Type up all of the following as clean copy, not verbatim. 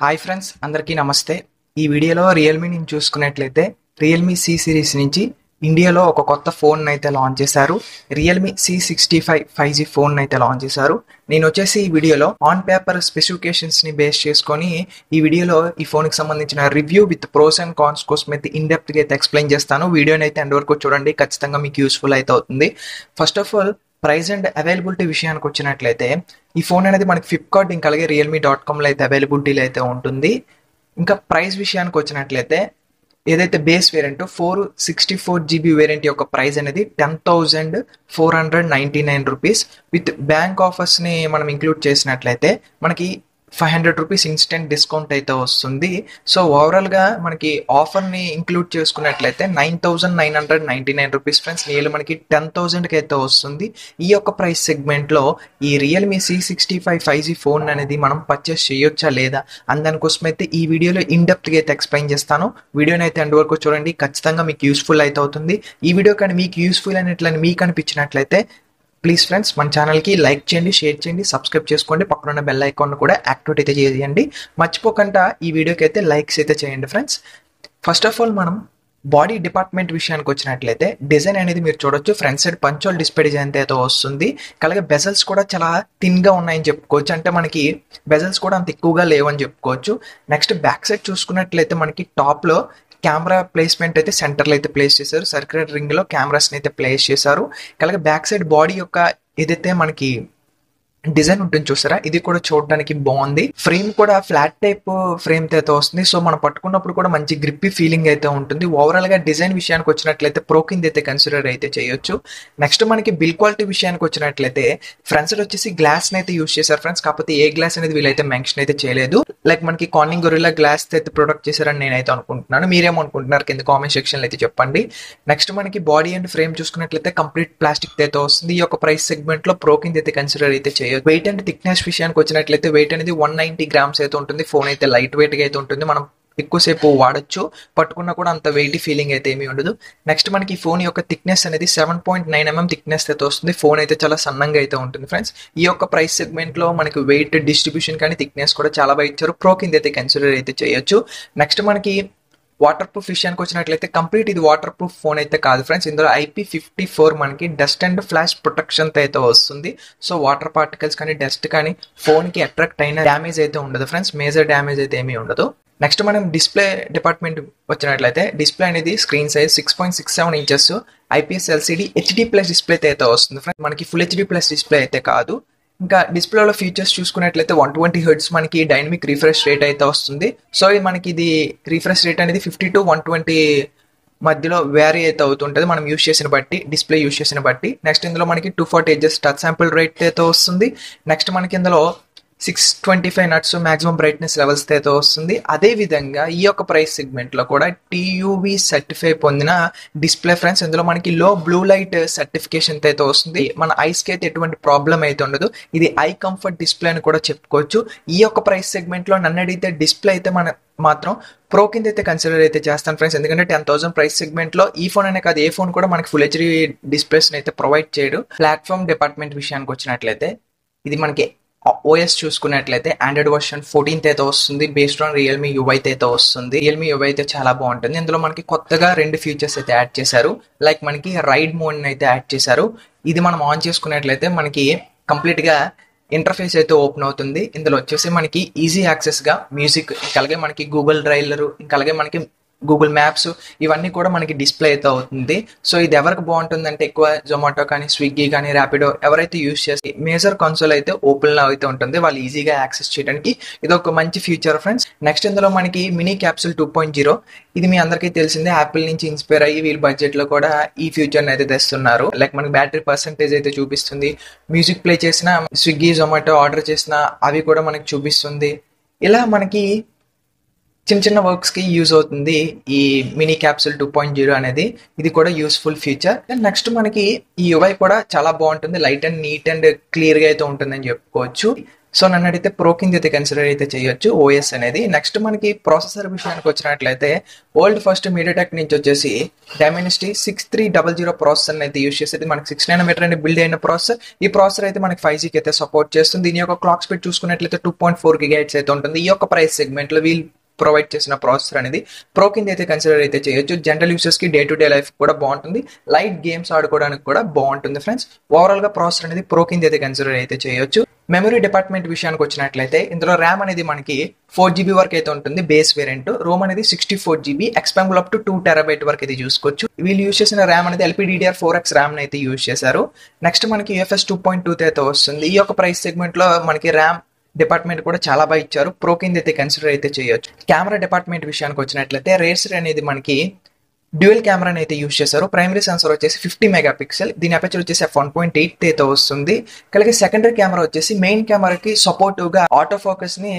Hi friends, అందరికీ నమస్తే. ఈ వీడియోలో రియల్మీని చూసుకున్నట్లయితే రియల్మీ సి సిరీస్ నుంచి ఇండియాలో ఒక కొత్త ఫోన్ అయితే లాంచ్ చేశారు. రియల్మీ C65 5G ఫోన్ అయితే లాంచ్ చేశారు. నేను వచ్చేసి ఈ వీడియోలో ఆన్ పేపర్ స్పెసిఫికేషన్స్ని బేస్ చేసుకొని ఈ వీడియోలో ఈ ఫోన్కి సంబంధించిన review with pros and cons కోసం అయితే ఇన్ డెప్త్గా అయితే ఎక్స్ప్లెయిన్ చేస్తాను. వీడియోని అయితే ఎండ్ వరకు చూడండి, ఖచ్చితంగా మీకు యూస్ఫుల్ అయితే అవుతుంది. First of all, price and availability విషయానికి వచ్చినట్లయితే ఈ ఫోన్ అనేది మనకి ఫ్లిప్కార్ట్ ఇంకా అలాగే realme.comలో అయితే అవైలబిలిటీలో అయితే ఉంటుంది. ఇంకా ప్రైస్ విషయానికి వచ్చినట్లయితే ఏదైతే బేస్ వేరియంట్ 464GB వేరియంట్ యొక్క ప్రైస్ అనేది 10,499 రూపీస్. విత్ బ్యాంక్ ఆఫర్స్ని మనం ఇంక్లూడ్ చేసినట్లయితే మనకి 500 రూపీస్ ఇన్స్టెంట్ డిస్కౌంట్ అయితే వస్తుంది. సో ఓవరాల్గా మనకి ఆఫర్ని ఇంక్లూడ్ చేసుకున్నట్లయితే 9,999 రూపీస్ ఫ్రెండ్స్, నియర్లీ మనకి 10,000కి అయితే వస్తుంది. ఈ యొక్క ప్రైస్ సెగ్మెంట్లో ఈ రియల్మీ C65 5G ఫోన్ అనేది మనం పర్చేస్ చేయొచ్చా లేదా అని దానికోసం అయితే ఈ వీడియోలో ఇన్ డెప్త్గా అయితే ఎక్స్ప్లెయిన్ చేస్తాను. వీడియోని అయితే ఎండ్ వరకు చూడండి, ఖచ్చితంగా మీకు యూస్ఫుల్ అయితే అవుతుంది. ఈ వీడియో కానీ మీకు యూస్ఫుల్ అనేట్లని మీకు అనిపించినట్లయితే ప్లీజ్ ఫ్రెండ్స్ మన ఛానల్కి లైక్ చేయండి, షేర్ చేయండి, సబ్స్క్రైబ్ చేసుకోండి, పక్కన ఉన్న బెల్ ఐకాన్ కూడా యాక్టివేట్ అయితే చేయండి. మర్చిపోకుండా ఈ వీడియోకి అయితే లైక్స్ అయితే చేయండి ఫ్రెండ్స్. ఫస్ట్ ఆఫ్ ఆల్, మనం బాడీ డిపార్ట్మెంట్ విషయానికి వచ్చినట్లయితే డిజైన్ అనేది మీరు చూడొచ్చు. Front side punch hole display design అయితే వస్తుంది. అలాగే బెజల్స్ కూడా చాలా థిన్గా ఉన్నాయని చెప్పుకోవచ్చు, అంటే మనకి బెజల్స్ కూడా అంత ఎక్కువగా లేవని చెప్పుకోవచ్చు. నెక్స్ట్ బ్యాక్ సైడ్ చూసుకున్నట్లయితే మనకి టాప్లో కెమెరా ప్లేస్మెంట్ అయితే సెంటర్లో అయితే ప్లేస్ చేశారు. సర్క్యులర్ రింగ్లో కెమెరాస్ని అయితే ప్లేస్ చేశారు. అలాగే బ్యాక్ సైడ్ బాడీ యొక్క ఏదైతే మనకి డిజైన్ ఉంటుంది చూసారా, ఇది కూడా చూడడానికి బాగుంది. ఫ్రేమ్ కూడా ఫ్లాట్ టైప్ ఫ్రేమ్ అయితే వస్తుంది. సో మనం పట్టుకున్నప్పుడు కూడా మంచి గ్రిప్పీ ఫీలింగ్ అయితే ఉంటుంది. ఓవరాల్ గా డిజైన్ విషయానికి వచ్చినట్లయితే ప్రో కింద అయితే కన్సిడర్ అయితే చేయొచ్చు. నెక్స్ట్ మనకి బిల్ క్వాలిటీ విషయానికి వచ్చినట్లయితే ఫ్రంట్ సైడ్ వచ్చేసి గ్లాస్ అయితే యూస్ చేశారు ఫ్రెండ్స్. కాకపోతే ఏ గ్లాస్ అనేది వీళ్ళైతే మెన్షన్ అయితే చేయలేదు. లైక్ మనకి కార్నింగ్ గొరిల్లా గ్లాస్ అయితే ప్రొడక్ట్ చేశారని నేనైతే అనుకుంటున్నాను. మీరేమనుకుంటున్నారు కింద కామెంట్ సెక్షన్ అయితే చెప్పండి. నెక్స్ట్ మనకి బాడీ అండ్ ఫ్రేమ్ చూసుకున్నట్లయితే కంప్లీట్ ప్లాస్టిక్ అయితే వస్తుంది. ఈ యొక్క ప్రైస్ సెగ్మెంట్ లో ప్రో కింద అయితే కన్సిడర్ అయితే చేయొచ్చు. వెయిట్ అండ్ థిక్నెస్ విషయానికి వచ్చినట్లయితే వెయిట్ అనేది 190 గ్రామ్స్ అయితే ఉంటుంది. ఫోన్ అయితే లైట్ వెయిట్ గా అయితే ఉంటుంది. మనం ఎక్కువసేపు వాడచ్చు, పట్టుకున్నా కూడా అంత వెయిట్ ఫీలింగ్ అయితే ఏమీ ఉండదు. నెక్స్ట్ మనకి ఫోన్ యొక్క థిక్నెస్ అనేది 7.9 mm థిక్నెస్ అయితే వస్తుంది. ఫోన్ అయితే చాలా సన్నంగా అయితే ఉంటుంది ఫ్రెండ్స్. ఈ యొక్క ప్రైస్ సెగ్మెంట్ లో మనకి వెయిట్ డిస్ట్రిబ్యూషన్ కానీ థిక్నెస్ కూడా చాలా బాగా ఇచ్చారు. ప్రో కింద అయితే కన్సిడర్ అయితే చేయొచ్చు. నెక్స్ట్ మనకి వాటర్ ప్రూఫ్ విషయానికి వచ్చినట్లయితే కంప్లీట్ ఇది వాటర్ ప్రూఫ్ ఫోన్ అయితే కాదు ఫ్రెండ్స్. ఇందులో IP54 మనకి డస్ట్ అండ్ ఫ్లాష్ ప్రొటెక్షన్ అయితే వస్తుంది. సో వాటర్ పార్టికల్స్ కానీ డస్ట్ కానీ ఫోన్ కి అట్రాక్ట్ అయిన డ్యామేజ్ అయితే ఉండదు ఫ్రెండ్స్. మేజర్ డ్యామేజ్ అయితే ఏమీ ఉండదు. నెక్స్ట్ మనం డిస్ప్లే డిపార్ట్మెంట్ వచ్చినట్లయితే డిస్ప్లే అనేది screen size 6.67 inches IPS LCD HD+ display అయితే వస్తుంది ఫ్రెండ్స్. మనకి ఫుల్ HD+ డిస్ప్లే అయితే కాదు. ఇంకా డిస్ప్లేలో ఫీచర్స్ చూసుకున్నట్లయితే 120 Hz మనకి డైనమిక్ రిఫ్రెష్ రేట్ అయితే వస్తుంది. సో మనకి ఇది రిఫ్రెష్ రేట్ అనేది 50 to 120 మధ్యలో వేరీ అయితే అవుతుంటుంది మనం యూస్ చేసిన బట్టి, డిస్ప్లే యూస్ చేసిన బట్టి. నెక్స్ట్ ఇందులో మనకి 240 Hz టచ్ శాంపుల్ రేట్ అయితే వస్తుంది. నెక్స్ట్ మనకి ఇందులో 625 నట్స్ మాక్సిమం బ్రైట్నెస్ లెవెల్స్ అయితే వస్తుంది. అదే విధంగా ఈ యొక్క ప్రైస్ సెగ్మెంట్ లో కూడా TUV సర్టిఫై పొందిన డిస్ప్లే ఫ్రెండ్స్. ఇందులో మనకి లో బ్లూ లైట్ సర్టిఫికేషన్ అయితే వస్తుంది. మన ఐస్ కి అయితే ఎటువంటి ప్రాబ్లం అయితే ఉండదు. ఇది ఐ కంఫర్ట్ డిస్ప్లే అని కూడా చెప్పుకోవచ్చు. ఈ యొక్క ప్రైస్ సెగ్మెంట్ లో నన్ను అడిగితే డిస్ప్లే అయితే మాత్రం ప్రో కింద అయితే కన్సిడర్ అయితే చేస్తాను ఫ్రెండ్స్. ఎందుకంటే 10,000 ప్రైస్ సెగ్మెంట్ లో ఈ ఫోన్ అనే కాదు, ఏ ఫోన్ కూడా మనకి ఫుల్ HD డిస్ప్లేస్ అయితే ప్రొవైడ్ చేయడు. ప్లాట్ఫామ్ డిపార్ట్మెంట్ విషయానికి వచ్చినట్లయితే ఇది మనకి OS చూసుకున్నట్లయితే ఆండ్రాయిడ్ వర్షన్ 14 అయితే వస్తుంది. బేస్డ్ ఆన్ రియల్మీ UI అయితే వస్తుంది. రియల్మీ UI అయితే చాలా బాగుంటుంది. ఇందులో మనకి కొత్తగా 2 ఫీచర్స్ అయితే యాడ్ చేశారు. లైక్ మనకి రైడ్ మోడ్ అయితే యాడ్ చేశారు. ఇది మనం ఆన్ చేసుకున్నట్లయితే మనకి కంప్లీట్ గా ఇంటర్ఫేస్ అయితే ఓపెన్ అవుతుంది. ఇందులో వచ్చేసి మనకి ఈజీ యాక్సెస్ గా మ్యూజిక్, అలాగే మనకి గూగుల్ డ్రైవర్, ఇంకా అలాగే మనకి గూగుల్ మ్యాప్స్ ఇవన్నీ కూడా మనకి డిస్ప్లే అయితే అవుతుంది. సో ఇది ఎవరికి బాగుంటుందంటే ఎక్కువ జొమాటో కానీ స్విగ్గీ కానీ ర్యాపిడో ఎవరైతే యూస్ చేసి మేజర్ కన్సోల్ అయితే ఓపెన్ లో అయితే ఉంటుంది, వాళ్ళు ఈజీగా యాక్సెస్ చేయడానికి ఇది ఒక మంచి ఫీచర్ ఫ్రెండ్స్. నెక్స్ట్ ఇందులో మనకి మినీ క్యాప్సూల్ 2.0, ఇది మీ అందరికీ తెలిసిందే. యాపిల్ నుంచి ఇన్స్పైర్ అయ్యి వీళ్ళ బడ్జెట్ లో కూడా ఈ ఫీచర్ అయితే తెస్తున్నారు. లైక్ మనకి బ్యాటరీ పర్సెంటేజ్ అయితే చూపిస్తుంది. మ్యూజిక్ ప్లే చేసిన, స్విగ్గీ జొమాటో ఆర్డర్ చేసిన అవి కూడా మనకి చూపిస్తుంది. ఇలా మనకి చిన్న చిన్న వర్క్స్ కి యూజ్ అవుతుంది ఈ మినీ క్యాప్సూల్ 2.0 అనేది. ఇది కూడా యూస్ఫుల్ ఫీచర్. నెక్స్ట్ మనకి ఈ UI కూడా చాలా బాగుంటుంది. Light and neat and clear గా అయితే ఉంటుందని చెప్పుకోవచ్చు. సో నన్ను అడిగితే ప్రో కింద అయితే కన్సిడర్ అయితే చేయొచ్చు ఓఎస్ అనేది. నెక్స్ట్ మనకి ప్రాసెసర్ విషయానికి వచ్చినట్లయితే వరల్డ్ ఫస్ట్ మీడియాటెక్ నుంచి వచ్చేసి డైమెన్సిటీ 6300 ప్రాసెసర్ అయితే యూస్ చేసేది. మనకి 6 nanometer అని బిల్డ్ అయిన ప్రాసెసర్. ఈ ప్రాసెసర్ అయితే మనకి 5G అయితే సపోర్ట్ చేస్తుంది. దీని యొక్క క్లాక్ స్పీడ్ చూసుకున్నట్లయితే 2.4 GHz అయితే ఉంటుంది. ఈ యొక్క ప్రైస్ సెగ్మెంట్ లో వీళ్ళు ప్రొవైడ్ చేసిన ప్రాసెసర్ అనేది ప్రో కింద అయితే కన్సిడర్ అయితే చేయొచ్చు. జనరల్ యూసర్స్ కి డే టు డే లైఫ్ కూడా బాగుంటుంది, లైట్ గేమ్స్ ఆడుకోవడానికి కూడా బాగుంటుంది ఫ్రెండ్స్. ఓవరాల్ గా ప్రాసెసర్ అనేది ప్రో కింద అయితే కన్సిడర్ అయితే చేయొచ్చు. మెమరీ డిపార్ట్మెంట్ విషయానికి వచ్చినట్లయితే ఇందులో ర్యామ్ అనేది మనకి 4GB వరకు అయితే ఉంటుంది బేస్ వేరియంట్. రోమ్ అనేది 64GB, ఎక్స్పాంబుల్ అప్ టు 2 TB వరకు అయితే చూసుకోవచ్చు. వీళ్ళు యూస్ చేసిన ర్యామ్ అనేది LPDDR4X ర్యామ్ అయితే యూస్ చేశారు. నెక్స్ట్ మనకి UFS 2.2 అయితే వస్తుంది. ఈ యొక్క ప్రైస్ సెగ్మెంట్ లో మనకి ర్యామ్ డిపార్ట్మెంట్ కూడా చాలా బాగా ఇచ్చారు. ప్రో కింద అయితే కన్సిడర్ అయితే చేయొచ్చు. కెమెరా డిపార్ట్మెంట్ విషయానికి వచ్చినట్లయితే రేసర్ అనేది మనకి డ్యూయల్ కెమెరా అయితే యూస్ చేశారు. ప్రైమరీ సెన్సార్ వచ్చేసి 50 మెగాపిక్సెల్, దీని అపర్చర్ వచ్చేసి f1.8 అయితే వస్తుంది. అలాగే సెకండరీ కెమెరా వచ్చేసి మెయిన్ కెమెరాకి సపోర్టివ్ గా ఆటో ఫోకస్ ని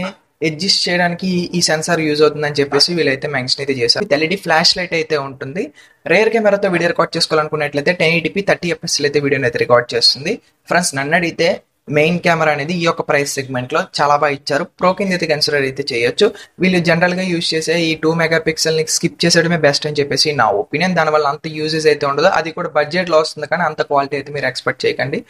అడ్జస్ట్ చేయడానికి ఈ సెన్సార్ యూజ్ అవుతుందని చెప్పేసి వీళ్ళైతే మెన్షన్ అయితే చేశారు. ఎల్ఈడి ఫ్లాష్ లైట్ అయితే ఉంటుంది. రేర్ కెమెరాతో వీడియో రికార్డ్ చేసుకోవాలనుకున్నట్లయితే 1080p 30fps అయితే వీడియోని అయితే రికార్డ్ చేస్తుంది. ఫ్రెండ్స్ నన్ను అడిగితే మెయిన్ కెమెరా అనేది ఈ యొక్క ప్రైస్ సెగ్మెంట్ లో చాలా బాగా ఇచ్చారు. ప్రో కింద అయితే కన్సిడర్ అయితే చేయొచ్చు. వీళ్ళు జనరల్ గా యూజ్ చేసే ఈ 2 మెగాపిక్సెల్ ని స్కిప్ చేసేయడమే బెస్ట్ అని చెప్పేసి నా ఒపీనియన్. దానివల్ల అంత యూజెస్ అయితే ఉండదు, అది కూడా బడ్జెట్ లో వస్తుంది కానీ అంత క్వాలిటీ అయితే మీరు ఎక్స్పెక్ట్ చేయకండి.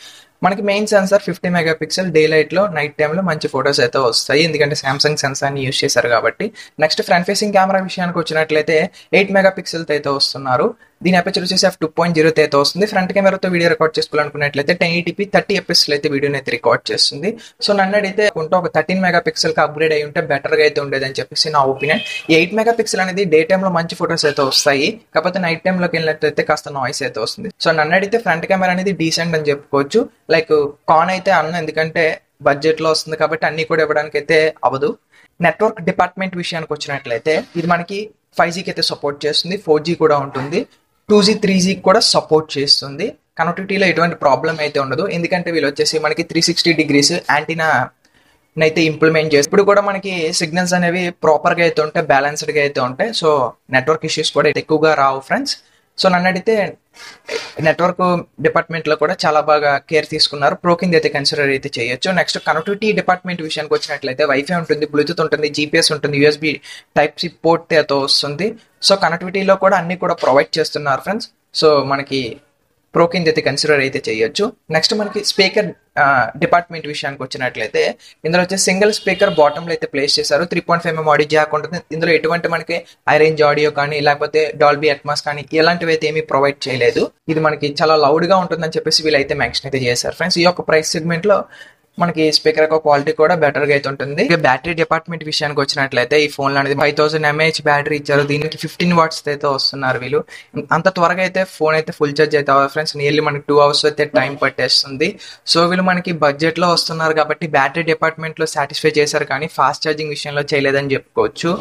మనకి main censor 50 megapixel, day light లో నైట్ టైమ్ లో మంచి ఫొటోస్ అయితే వస్తాయి, ఎందుకంటే సామ్సంగ్ సెన్సార్ ని యూజ్ చేశారు కాబట్టి. నెక్స్ట్ ఫ్రంట్ ఫేసింగ్ కెమెరా విషయానికి వచ్చినట్లయితే 8 మెగాపిక్సెల్ అయితే వస్తున్నారు. దీని అపర్చర్ వచ్చేసి f2.0 అయితే వస్తుంది. ఫ్రంట్ కెమెరాతో వీడియో రికార్డ్ చేసుకోవాలనుకున్నట్లయితే 1080p 30fps అయితే వీడియోని అయితే రికార్డ్ చేస్తుంది. సో నన్ను అడిగితే ఒక 13 మెగాపిక్సెల్ కి అప్గ్రేడ్ అయి ఉంటే బెటర్ గా అయితే ఉండేది అని చెప్పేసి నా ఒపీనియన్. ఈ 8 మెగాపిక్సెల్ అనేది డే టైమ్ లో మంచి ఫొటోస్ అయితే వస్తాయి, కాకపోతే నైట్ టైమ్ లోకి వెళ్ళినట్లయితే కాస్త నాయిస్ అయితే వస్తుంది. సో నన్ను అడిగితే ఫ్రంట్ కెమెరా అనేది డీసెంట్ అని చెప్పుకోవచ్చు. లైక్ కాన్ అయితే అన్న, ఎందుకంటే బడ్జెట్ లో వస్తుంది కాబట్టి అన్ని కూడా ఇవ్వడానికి అయితే అవ్వదు. నెట్వర్క్ డిపార్ట్మెంట్ విషయానికి వచ్చినట్లయితే ఇది మనకి 5G కి అయితే సపోర్ట్ చేస్తుంది, 4G కూడా ఉంటుంది, 2G 3G కూడా సపోర్ట్ చేస్తుంది. కనెక్టివిటీలో ఎటువంటి ప్రాబ్లం అయితే ఉండదు, ఎందుకంటే వీళ్ళు వచ్చేసి మనకి 360 degrees యాంటీనా అయితే ఇంప్లిమెంట్ చేసి ఇప్పుడు కూడా మనకి సిగ్నల్స్ అనేవి ప్రాపర్ గా అయితే ఉంటాయి, బ్యాలెన్స్డ్ గా అయితే ఉంటాయి. సో నెట్వర్క్ ఇష్యూస్ కూడా ఎక్కువగా రావు ఫ్రెండ్స్. సో నన్ను అడిగితే నెట్వర్క్ డిపార్ట్మెంట్ లో కూడా చాలా బాగా కేర్ తీసుకున్నారు. ప్రో కింద అయితే కన్సిడర్ అయితే చేయొచ్చు. నెక్స్ట్ కనెక్టివిటీ డిపార్ట్మెంట్ విషయానికి వచ్చినట్లయితే వైఫై ఉంటుంది, బ్లూటూత్ ఉంటుంది, GPS ఉంటుంది, USB Type-C పోర్ట్ అయితే వస్తుంది. సో కనెక్టివిటీలో కూడా అన్ని కూడా ప్రొవైడ్ చేస్తున్నారు ఫ్రెండ్స్. సో మనకి ప్రో కింద అయితే కన్సిడర్ అయితే చేయొచ్చు. నెక్స్ట్ మనకి స్పీకర్ డిపార్ట్మెంట్ విషయానికి వచ్చినట్లయితే ఇందులో వచ్చి సింగిల్ స్పీకర్ బాటమ్ లో అయితే ప్లేస్ చేశారు. 3.5mm ఆడియో జాక్ ఉంటుంది. ఇందులో ఎటువంటి మనకి హై రేంజ్ ఆడియో కానీ లేకపోతే డాల్బీ అట్మాస్ కానీ ఇలాంటివి అయితే ఏమీ ప్రొవైడ్ చేయలేదు. ఇది మనకి చాలా లౌడ్ గా ఉంటుందని చెప్పేసి వీళ్ళైతే మెన్షన్ అయితే చేశారు ఫ్రెండ్స్. ఈ యొక్క ప్రైస్ సెగ్మెంట్ లో మనకి స్పీకర్ యొక్క క్వాలిటీ కూడా బెటర్ గా అయితే ఉంటుంది. ఇక బ్యాటరీ డిపార్ట్మెంట్ విషయానికి వచ్చినట్లయితే ఈ ఫోన్ లో అనేది 5000 mAh బ్యాటరీ ఇచ్చారు. దీనికి 15 watts అయితే వస్తున్నారు వీళ్ళు. అంత త్వరగా అయితే ఫోన్ అయితే ఫుల్ ఛార్జ్ అయితే అవ్వదు ఫ్రెండ్స్, నియర్లీ మనకి 2 hours అయితే టైం పట్టేస్తుంది. సో వీళ్ళు మనకి బడ్జెట్ లో వస్తున్నారు కాబట్టి బ్యాటరీ డిపార్ట్మెంట్ లో సాటిస్ఫై చేశారు కానీ ఫాస్ట్ ఛార్జింగ్ విషయంలో చేయలేదని చెప్పుకోవచ్చు.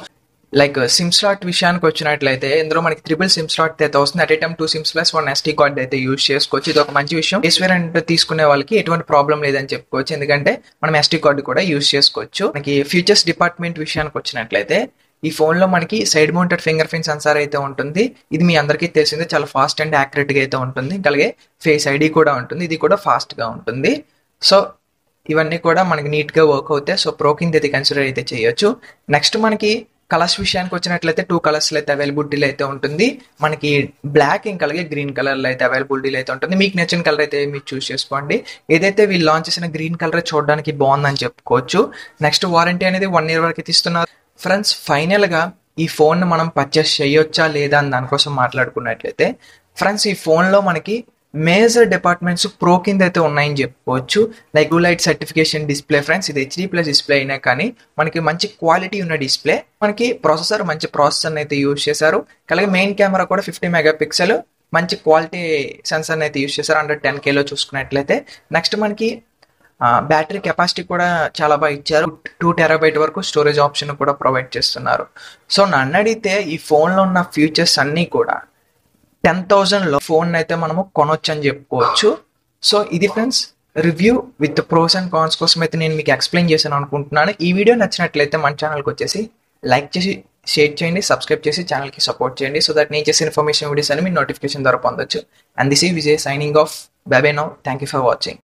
లైక్ సిమ్ స్లాట్ విషయానికి వచ్చినట్లయితే ఇందులో మనకి 3 సిమ్ స్లాట్ అయితే వస్తుంది. At a time 2 SIMs + 1 SD card అయితే యూజ్ చేసుకోవచ్చు. ఇది ఒక మంచి విషయం. బేస్ వేరియంట్ తీసుకునే వాళ్ళకి ఎటువంటి ప్రాబ్లం లేదని చెప్పుకోవచ్చు, ఎందుకంటే మనం SD కార్డు కూడా యూజ్ చేసుకోవచ్చు. మనకి ఫీచర్స్ డిపార్ట్మెంట్ విషయానికి వచ్చినట్లయితే ఈ ఫోన్ లో మనకి side mounted finger print censor అయితే ఉంటుంది. ఇది మీ అందరికీ తెలిసిందే, చాలా ఫాస్ట్ అండ్ యాక్యురేట్ గా అయితే ఉంటుంది. అలాగే ఫేస్ ID కూడా ఉంటుంది, ఇది కూడా ఫాస్ట్ గా ఉంటుంది. సో ఇవన్నీ కూడా మనకి నీట్ గా వర్క్ అవుతాయి. సో ప్రో కింద అయితే కన్సిడర్ అయితే చేయొచ్చు. నెక్స్ట్ మనకి కలర్స్ విషయానికి వచ్చినట్లయితే 2 కలర్స్ అయితే అవైలబిలిటీలో అయితే ఉంటుంది. మనకి బ్లాక్ ఇంకా అలాగే గ్రీన్ కలర్ లో అయితే అవైలబిలిటీలో అయితే ఉంటుంది. మీకు నచ్చిన కలర్ అయితే మీరు చూస్ చేసుకోండి. ఏదైతే వీళ్ళు లాంచ్ చేసిన గ్రీన్ కలర్ చూడడానికి బాగుందని చెప్పుకోవచ్చు. నెక్స్ట్ వారంటీ అనేది 1 year వరకు ఇస్తున్నారు ఫ్రెండ్స్. ఫైనల్ గా ఈ ఫోన్ మనం పర్చేస్ చేయొచ్చా లేదా అని దానికోసం మాట్లాడుకున్నట్లయితే ఫ్రెండ్స్ ఈ ఫోన్ లో మనకి మేజర్ డిపార్ట్మెంట్స్ ప్రో కింద అయితే ఉన్నాయని చెప్పుకోవచ్చు. Like light certification display friends, ఇది HD+ డిస్ప్లే అయినా కానీ మనకి మంచి క్వాలిటీ ఉన్న డిస్ప్లే. మనకి ప్రాసెసర్ మంచి ప్రాసెసర్ అయితే యూజ్ చేశారు. అలాగే మెయిన్ కెమెరా కూడా 50 మెగాపిక్సెల్ మంచి క్వాలిటీ సెన్సార్ అయితే యూజ్ చేశారు అండర్ 10K లో చూసుకున్నట్లయితే. నెక్స్ట్ మనకి బ్యాటరీ కెపాసిటీ కూడా చాలా బాగా ఇచ్చారు. 2 TB వరకు స్టోరేజ్ ఆప్షన్ కూడా ప్రొవైడ్ చేస్తున్నారు. సో నన్ను అడిగితే ఈ ఫోన్ లో ఉన్న ఫీచర్స్ అన్ని కూడా 10,000 లో ఫోన్ అయితే మనము కొనొచ్చు అని చెప్పుకోవచ్చు. సో ఇది friends review with pros and cons కోసం అయితే నేను మీకు ఎక్స్ప్లెయిన్ చేశాను అనుకుంటున్నాను. ఈ వీడియో నచ్చినట్లయితే మన ఛానల్కి వచ్చేసి లైక్ చేసి షేర్ చేయండి, సబ్స్క్రైబ్ చేసి ఛానల్కి సపోర్ట్ చేయండి. సో దట్ నేను చేసే ఇన్ఫర్మేషన్ వీడియోస్ అని మీ నోటిఫికేషన్ ద్వారా పొందొచ్చు. అండ్ దిస్ ఈ Vijay signing off. By by now. Thank you for watching.